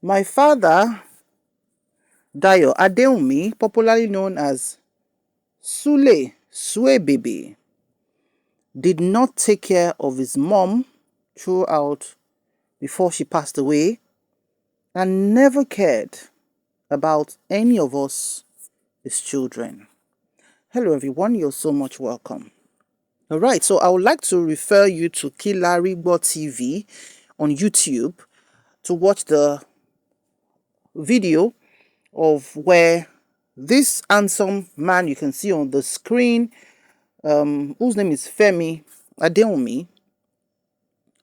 My father, Yemi Adewunmi, popularly known as Suebebe, did not take care of his mom throughout before she passed away and never cared about any of us, his children. Hello everyone, you're so much welcome. All right, so I would like to refer you to Kilarigbo TV on YouTube to watch the video of where this handsome man you can see on the screen, whose name is Femi Adewunmi,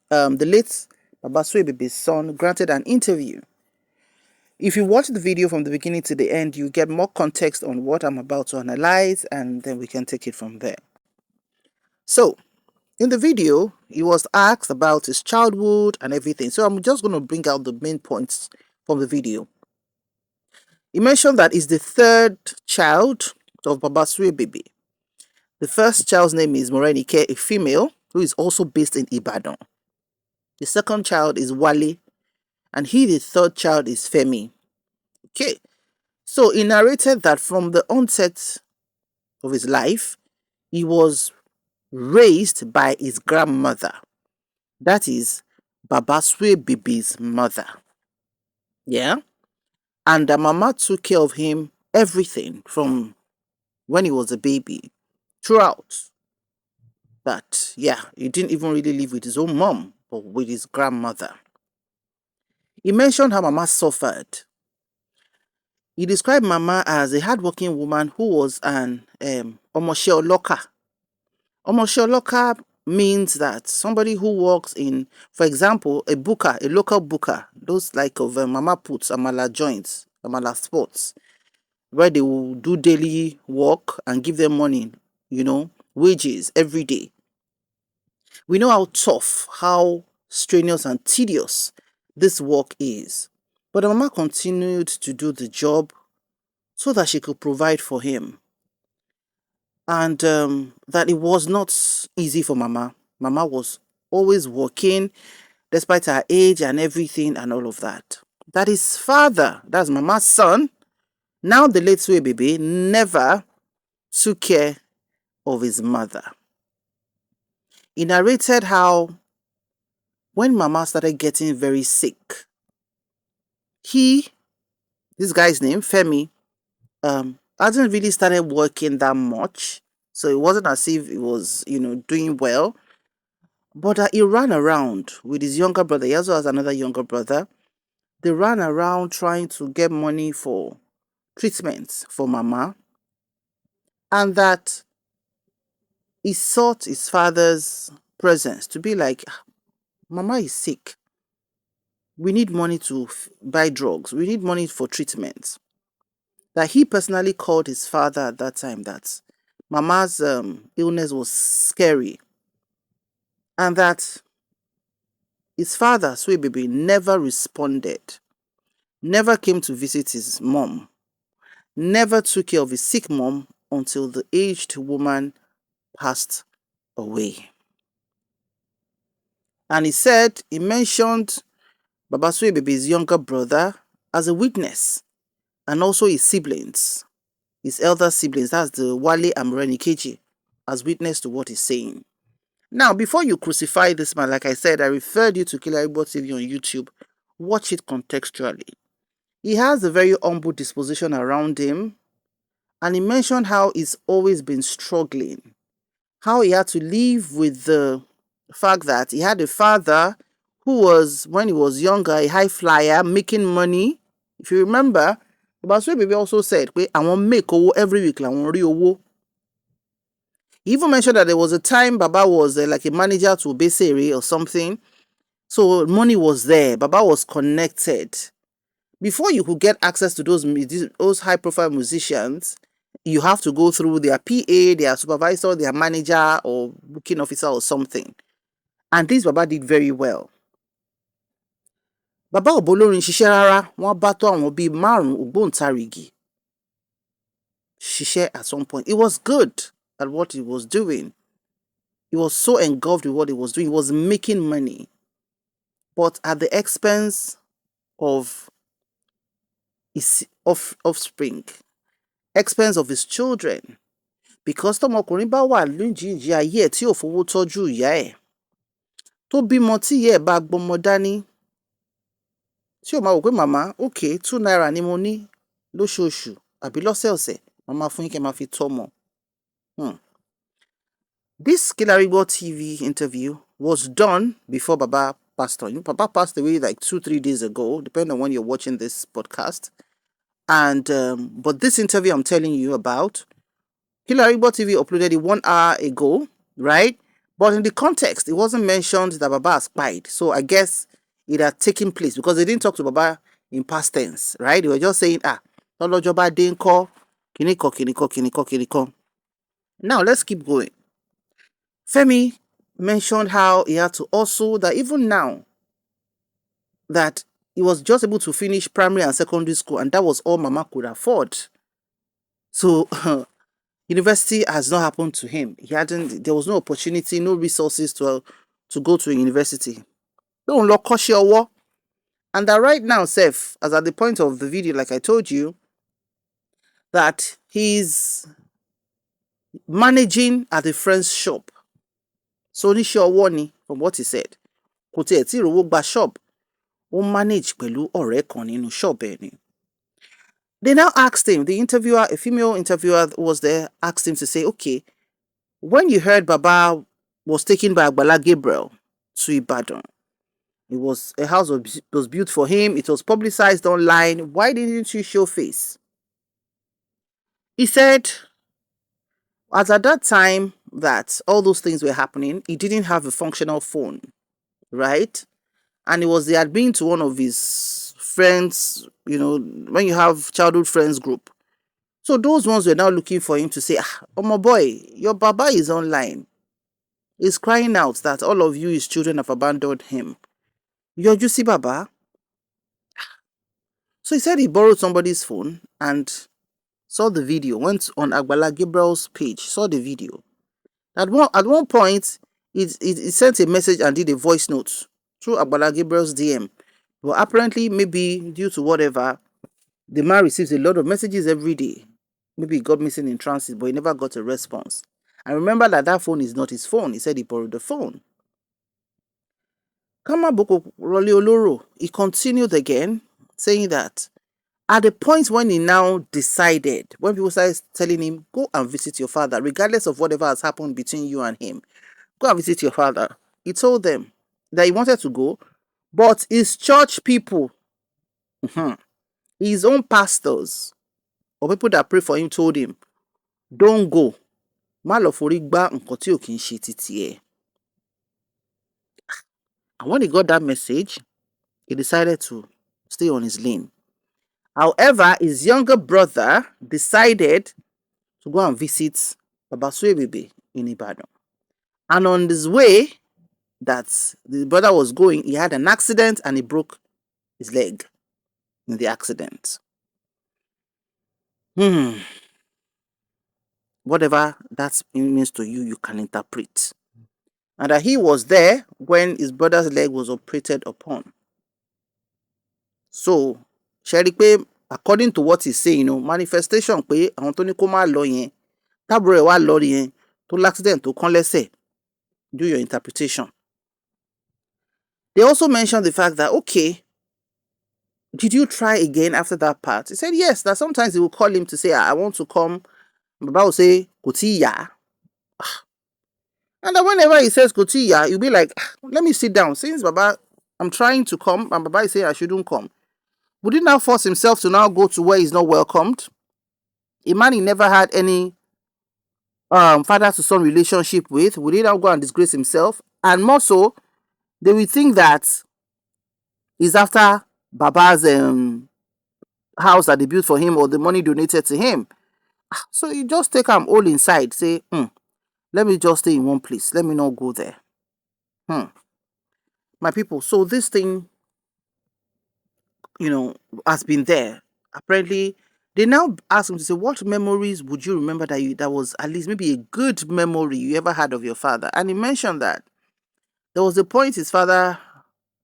the late Baba Suebebe'S son, granted an interview. If you watch the video from the beginning to the end, you get more context on what I'm about to analyze, and then we can take it from there. So, in the video, he was asked about his childhood and everything. So I'm just going to bring out the main points from the video. He mentioned that he's the third child of Baba Suebebe. The first child's name is Morenike, a female, who is also based in Ibadan. The second child is Wale, and the third child is Femi. Okay, so he narrated that from the onset of his life, he was raised by his grandmother. That is Baba Suebebe'S mother. Yeah, and the mama took care of him everything from when he was a baby throughout. That, yeah, he didn't even really live with his own mom, but with his grandmother. He mentioned how Mama suffered. He described Mama as a hardworking woman who was an Omosheoloka. Omosheoloka means that somebody who works in, for example, a booker, a local booker, those like of Mama Puts, Amala joints, Amala spots, where they will do daily work and give them money, wages every day. We know how tough, how strenuous and tedious this work is. But the mama continued to do the job so that she could provide for him. And that it was not easy for Mama. Mama was always working despite her age and everything and all of that. That his father, that's Mama's son, now the late Suebebe, never took care of his mother. He narrated how when Mama started getting very sick, this guy's name, Femi, hasn't really started working that much. So it wasn't as if he was, doing well. But he ran around with his younger brother. He also has another younger brother. They ran around trying to get money for treatments for Mama. And that he sought his father's presence to be like, Mama is sick. We need money to buy drugs. We need money for treatments. That he personally called his father at that time that Mama's illness was scary. And that his father, Suebebe, never responded, never came to visit his mom, never took care of his sick mom until the aged woman passed away. And he mentioned Baba Suebebe's younger brother as a witness, and also his siblings, his elder siblings, that's the Wale and Morenikeji, as witness to what he's saying. Now, before you crucify this man, like I said, I referred you to Kilarigbo TV on YouTube. Watch it contextually. He has a very humble disposition around him, and he mentioned how he's always been struggling, how he had to live with the fact that he had a father who was, when he was younger, a high flyer, making money. If you remember, Baba also said, I won't make owo every week, I won't owo. He even mentioned that there was a time Baba was like a manager to Obesere or something. So money was there. Baba was connected. Before you could get access to those high-profile musicians, you have to go through their PA, their supervisor, their manager, or booking officer or something. And this Baba did very well. Baba ò b'olórin ṣiṣẹ́ rárá, wọ́n bá tó àwọn bíi 5 ògbóǹtarìgì ṣiṣẹ́ at some point. He was good at what he was doing. He was so engulfed with what he was doing. He was making money, but at the expense of his offspring, expense of his children. Because tọmọkùnrin bá wà lójijì ayé ẹ̀ tí ò fowó tọ́jú ìyá ẹ̀, tó bímọ tí ìyá ẹ̀ bá gbọmọ dání, tí ò máa wò pé màmá, okay, 2 naira ni mo ní lóṣooṣù àbí lọ́sẹ̀ọ̀sẹ̀, màmá fún yín kẹ́ máa fi tọ́mọ. This Kilarigbo TV interview was done before Baba passed on. Baba passed away like 2-3 days ago, depending on when you're watching this podcast. And but this interview I'm telling you about, Kilarigbo TV uploaded it 1 hour ago, right? But in the context, it wasn't mentioned that Baba has Kpai. So I guess it had taken place because they didn't talk to Baba in past tense, right? They were just saying, Tolojoba Dinko, Kiniko. Now let's keep going. Femi mentioned how he had to also, that even now, that he was just able to finish primary and secondary school, and that was all Mama could afford. So university has not happened to him. There was no opportunity, no resources to go to a university. And that right now, Seth, as at the point of the video, like I told you, that he's managing at a friend's shop. So oníṣẹ́ ọwọ́ ni, from what he said. Kò tiẹ̀ tí ìrówó gba shop, ó manage pẹ̀lú ọ̀rẹ́ kan nínú shop ẹ̀ ni. They now asked him, the interviewer, a female interviewer was there, asked him to say, okay, when you heard Baba was taken by Agbala Gabriel to Ibadan, it was a house was built for him, it was publicized online, why didn't you show face? He said, as at that time that all those things were happening, he didn't have a functional phone, right? And he had been to one of his friends, when you have childhood friends group. So those ones were now looking for him to say, oh my boy, your Baba is online. He's crying out that all of you, his children, have abandoned him. You're Juicy Baba. So he said he borrowed somebody's phone and saw the video, went on Agbala Gabriel's page, saw the video. At one point, he sent a message and did a voice note through Agbala Gabriel's DM. But apparently, maybe due to whatever, the man receives a lot of messages every day. Maybe he got missing in transit, but he never got a response. And remember that phone is not his phone. He said he borrowed the phone. Kama Boko Roli Oloro, he continued again, saying that at the point when he now decided, when people started telling him, go and visit your father, regardless of whatever has happened between you and him, go and visit your father. He told them that he wanted to go, but his church people, his own pastors, or people that pray for him told him, don't go. And when he got that message, he decided to stay on his lane. However, his younger brother decided to go and visit Baba Suebebe in Ibadan. And on his way that the brother was going, he had an accident and he broke his leg in the accident. Whatever that means to you, you can interpret. And that he was there when his brother's leg was operated upon. So, Sherikpe, according to what he's saying, manifestation pé àwọn tó ní kó má lọ yẹn, tábúrò ẹ̀ wá lọ yẹn, tó l'accident tó kán lẹ́sẹ̀, do your interpretation. They also mentioned the fact that, okay, did you try again after that part? He said yes, that sometimes he will call him to say, I want to come. Baba will say, kò tí yá. And then whenever he says kò tí yá, you'll be like, let me sit down. Since Baba, I'm trying to come, and Baba is saying I shouldn't come. Would he now force himself to now go to where he's not welcomed? A man he never had any father to son relationship with, would he now go and disgrace himself? And more so, they will think that he's after Baba's house that they built for him or the money donated to him. So you just take him all inside, say, let me just stay in one place. Let me not go there. My people, so this thing, has been there. Apparently, they now ask him to say, what memories would you remember that was at least maybe a good memory you ever had of your father? And he mentioned that there was a point his father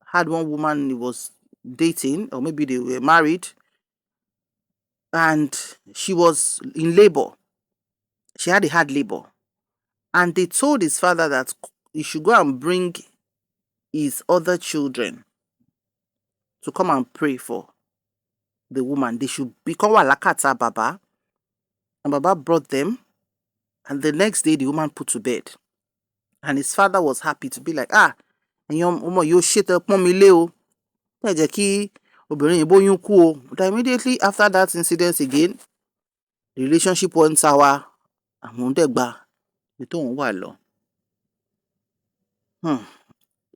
had one woman he was dating, or maybe they were married, and she was in labor. She had a hard labor. And they told his father that he should go and bring his other children to come and pray for the woman. They should become Walakata Baba. And Baba brought them. And the next day, the woman put to bed. And his father was happy to be like, ah, you shit up mommy leo. But immediately after that incident again, the relationship went sour.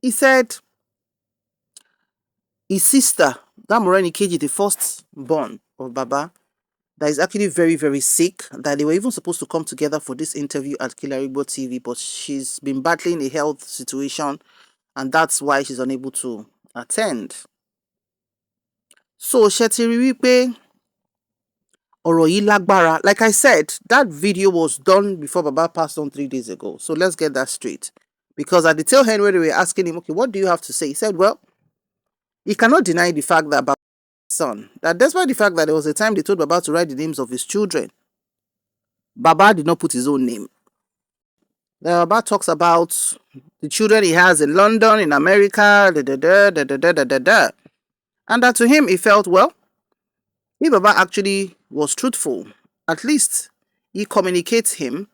He said his sister, that Moreni Keji, the first born of Baba, that is actually very, very sick, that they were even supposed to come together for this interview at Kilarigbo TV, but she's been battling a health situation, and that's why she's unable to attend. So, Shetiri wípé ọ̀rọ̀ yìí lágbára. Like I said, that video was done before Baba passed on 3 days ago. So let's get that straight. Because at the tail end where they were asking him, okay, what do you have to say? He said, well, he cannot deny the fact that Baba's son, that despite the fact that there was a time they told Baba to write the names of his children, Baba did not put his own name. The Baba talks about the children he has in London, in America, and that to him, he felt, well, if Baba actually was truthful, at least he communicates him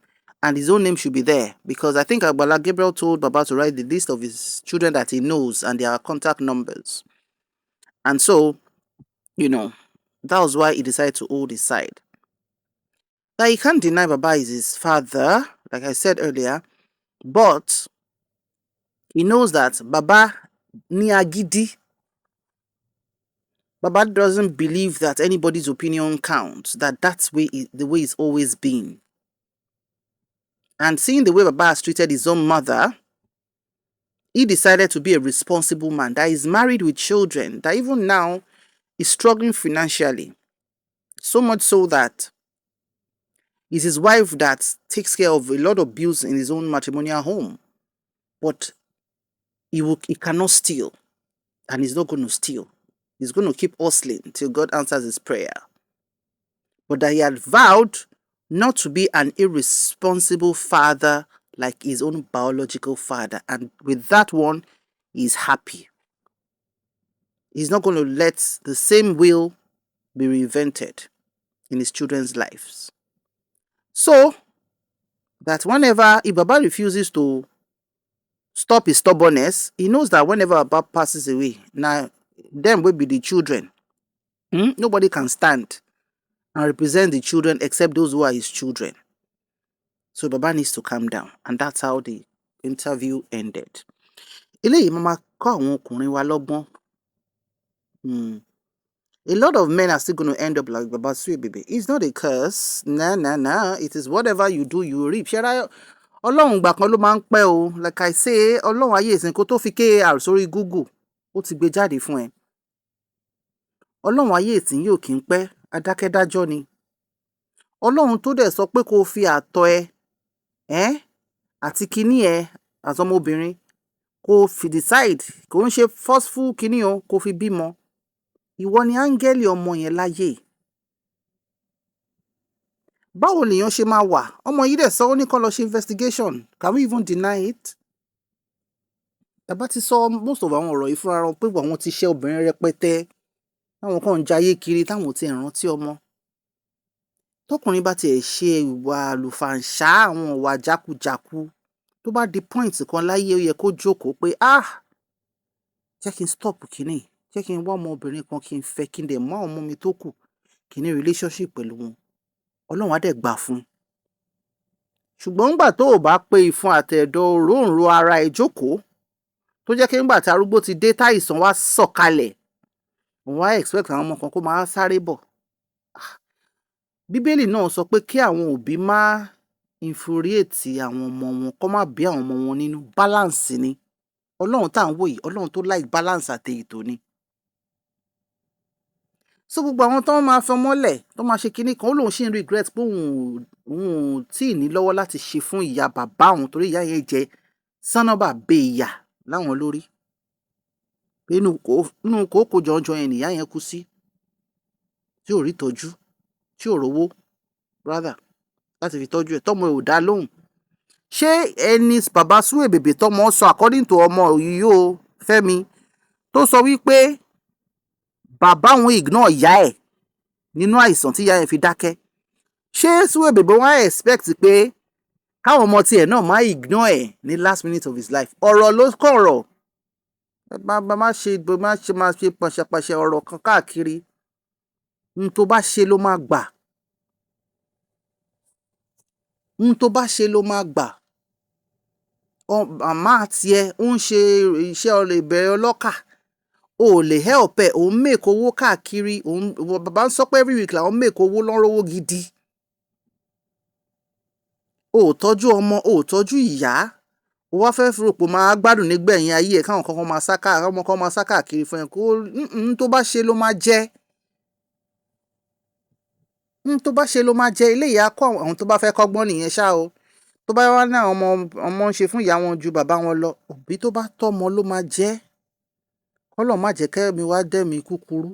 and his own name should be there. Because I think Agbala Gabriel told Baba to write the list of his children that he knows and their contact numbers. And so, that was why he decided to hold his side. Now, he can't deny Baba is his father, like I said earlier, but he knows that Baba ni agidi. Baba doesn't believe that anybody's opinion counts, that's the way it's always been. And seeing the way Baba has treated his own mother, he decided to be a responsible man, that is married with children, that even now is struggling financially. So much so that it's his wife that takes care of a lot of bills in his own matrimonial home. But he cannot steal, and he's not going to steal. He's going to keep hustling till God answers his prayer. But that he had vowed not to be an irresponsible father like his own biological father. And with that one, he's happy. He's not going to let the same will be reinvented in his children's lives. So, that whenever Baba refuses to stop his stubbornness, he knows that whenever Baba passes away, now them will be the children. Nobody can stand and represent the children except those who are his children. So Baba needs to calm down. And that's how the interview ended. Eléyìí máa kọ́ àwọn ọkùnrin wa lọ́gbọ́n. A lot of men are still going to end up like Baba Suebebe. It's not a curse. Nah. It is whatever you do, you reap. Ọlọ́run gbà kan ló máa ń pẹ́ o. Like I say, Ọlọ́run ayé ìsìn kó tó fi KAR sórí Google, ó ti gbé jáde fún ẹ. Ọlọ́run ayé ìsìn yóò kí ń pẹ́, adákẹ́dájọ́ ni. Ọlọ́run tó dẹ̀ sọ pé kó fi àtọ̀ ẹ, àti kíní ẹ, àtọmọbìnrin, kó fi decide, kó ń ṣe forceful kíní o, kó fi bímọ. Ìwọ ni áńgẹ́lì ọmọ yẹn láyé. Báwo lèèyàn ṣe máa wà? Ọmọ yìí dẹ̀ sọ ó ní kó lọ ṣe investigation. Can we even deny it? Bàbá ti sọ most of àwọn ọ̀rọ̀ yìí fúnra wọn pé àwọn ti ṣe obìnrin rẹpẹtẹ. Táwọn kan ń jayé kiri táwọn ti rántí ọmọ. Tọkùnrin bá tiẹ̀ ṣe ìwà àlùfàǹṣá, àwọn ìwà jákujàku, tó bá di point kan láyé ó yẹ kó jókòó pé jẹ́ kí n stop kíní. Jẹ́ kí n wá ọmọbìnrin kan kí n fẹ́, kí n dẹ̀ mú àwọn ọmọ mi tó kù, kí n ní relationship pẹ̀lú wọn. Ọlọ́run á dẹ̀ gbà fún. Ṣùgbọ́n nígbà tó o bá pé ìfun àtẹ̀dọ̀ òróǹro ara ẹ̀ jókòó, tó jẹ́ kí nígbà tí arúgbó ti dé táìsàn wá sọ̀kalẹ̀, òun wá expect àwọn ọmọ kan kó máa sáré bọ̀. Bíbélì náà sọ pé kí àwọn òbí má infuriate àwọn ọmọ wọn, kó má bí àwọn ọmọ wọn nínú. Balance ni. Ọlọ́run tá à ń wò yìí, Ọlọ́run tó like balance àti ètò ni. So gbogbo àwọn tó máa fẹ́ mọ́lẹ̀, tó máa ṣe kinní kan, ó lóun ṣì ń regret pé òun ò tí ì ní lọ́wọ́ láti ṣe fún ìyá bàbá òun, torí ìyá yẹn jẹ sánábà bẹ ìyà láwọn lórí. Inú kòókò jọjọ yẹn nìyá yẹn kú sí, tí ò rí tọ́jú. tí ò rówó rather láti fi tọ́jú ẹ̀ tọ́mọ ẹ̀ ò dá lóhùn. Ṣé ẹni bàbá Suebebe tọ́mọ sọ according to ọmọ yìí o Fẹ́mi tó sọ wípé bàbá òun ignore ìyá ẹ̀ nínú àìsàn tí ìyá ẹ̀ fi dákẹ́, ṣé Suebebe wá expect pé káwọn ọmọ tiẹ̀ náà má ignore ẹ̀ ní last minute of his life? Ọ̀rọ̀ ló kọ̀rọ̀, má ṣe pàṣàpàṣà ọ̀rọ̀ kan káàkiri. Ohun tó bá ṣe ló máa gbà. Ohun tó bá ṣe ló máa gbà. Màmá tiẹ̀ ń ṣe iṣẹ́ ìbẹ̀rẹ̀ ọlọ́kà, o ò lè help ẹ̀, òun make owó káàkiri, bàbá ń sọ pé every week làwọn make owó lọ́rọ́wó gidi. O ò tọ́jú ọmọ, o ò tọ́jú ìyá, o wá fẹ́ rò pé máa gbádùn nígbẹ̀yìn ayé ẹ̀ káwọn kankan máa sá káàkiri fún ẹ kó tó bá ṣe ló máa jẹ́. Tó bá ṣe ló máa jẹ́. Eléyìí á kọ́ àwọn tó bá fẹ́ kọ́gbọ́n nìyẹn ṣá o. Tó bá wá ní àwọn ọmọ ń ṣe fún ìyá wọn ju bàbá wọn lọ, òbí tó bá tọ́mọ ló máa jẹ́. K'Ọlọ́run má jẹ́ kẹ́mi wá dẹ́mi kúkúrú.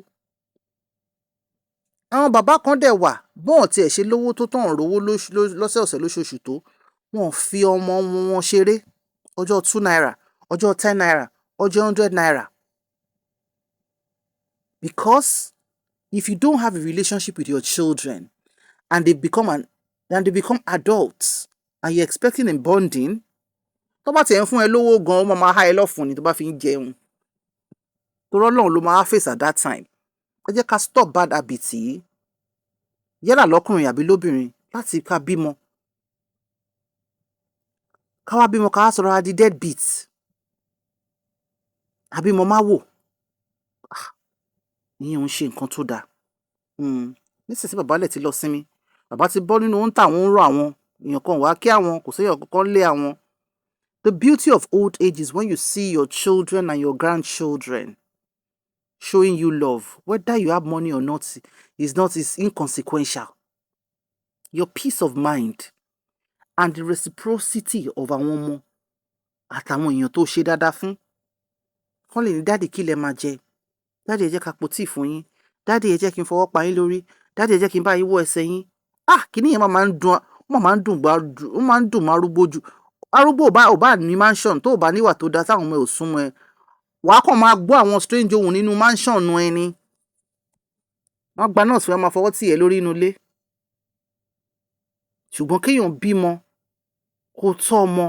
Àwọn bàbá kan dẹ̀ wà bọ́n tiẹ̀ ṣe lówó tó tán rówó lọ́sẹ̀ọ̀sẹ̀ lóṣooṣù tó, wọn fi ọmọ wọn ṣeré. Ọjọ́ 2 naira, ọjọ́ 10 naira, ọjọ́ 100 naira. Because if you don't have a relationship with your children and they become adults and you're expecting a bonding, tó bá tiẹ̀ ń fún ẹ lówó gan-an, ó máa há ẹ lọ́fun ni tó bá fi ń jẹun. Torí Ọlọ́run ló máa face at that time. Ẹ jẹ́ ká stop bad habit yìí. Yálà lọ́kùnrin àbí lóbìnrin láti ká bímọ. Ká wá bímọ ká wá sọ̀rọ̀ di deadbeat. Àbímọ má wò. Ìyẹn ò ń ṣe nǹkan tó dáa. Nísinsìnyí bàbá lẹ̀ ti lọ sinmi. Bàbá ti bọ́ nínú ń tà wọ́n ń rọ àwọn. Èèyàn kan wá kí àwọn, kò séèyàn kankan lé àwọn. The beauty of old age is when you see your children and your grandchildren showing you love. Whether you have money or not is inconsequential. Your peace of mind and the reciprocity of àwọn ọmọ àtàwọn èèyàn tó ṣe dáadáa fún. Kán lè ní dáàdì kí lẹ máa jẹ. Dáàdì ẹ jẹ́ ká po tíì fún yín. Dáàdì ẹ jẹ́ kí n fọwọ́ pa yín lórí. Dáàdì ẹ jẹ́ kí n bá yín wọ́ ẹsẹ̀ yín. Kíní yẹn máa ń dùn mọ́ arúgbó jù. Arúgbó ò bá ní mansion tó ò bá níwà tó dáa táwọn ọmọ ẹ̀ ò súnmọ́ ẹ. Wàá kàn máa gbọ́ àwọn strange ohùn nínú mansion ẹni. Wọ́n gba nọ́ọ̀sì wọn máa fọwọ́ tì ẹ́ lórí inú ilé. Ṣùgbọ́n kéèyàn bímọ, kó tọ́ ọmọ,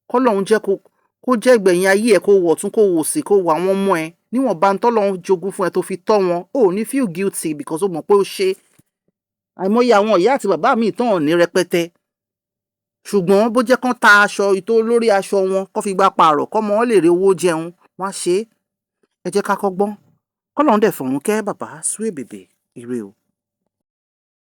k'Ọlọ́run jẹ́ kó jẹ́ ìgbẹ̀yìn ayé ẹ̀ kó wọ̀ tún kó wò sí kó wo àwọn ọmọ ẹ níwọ̀nba t'Ọlọ́run jogún fún ẹ tó fi tọ́ wọn. O ò ní feel guilty because ó mọ̀ pé ó ṣe. Àìmọye àwọn ìyá àti bàbá mi tán ní rẹpẹtẹ. Ṣùgbọ́n bó jẹ́ kán ta aṣọ ìtó lórí aṣọ wọn kán fi gbá pààrọ̀ kọ́mọ wọn lè rí owó jẹun, wọ́n á ṣe é. Ẹ jẹ́ ká kọ́gbọ́n. K'Ọlọ́run dẹ̀ fọ̀run kẹ́ bàbá Suebebe. Ire o.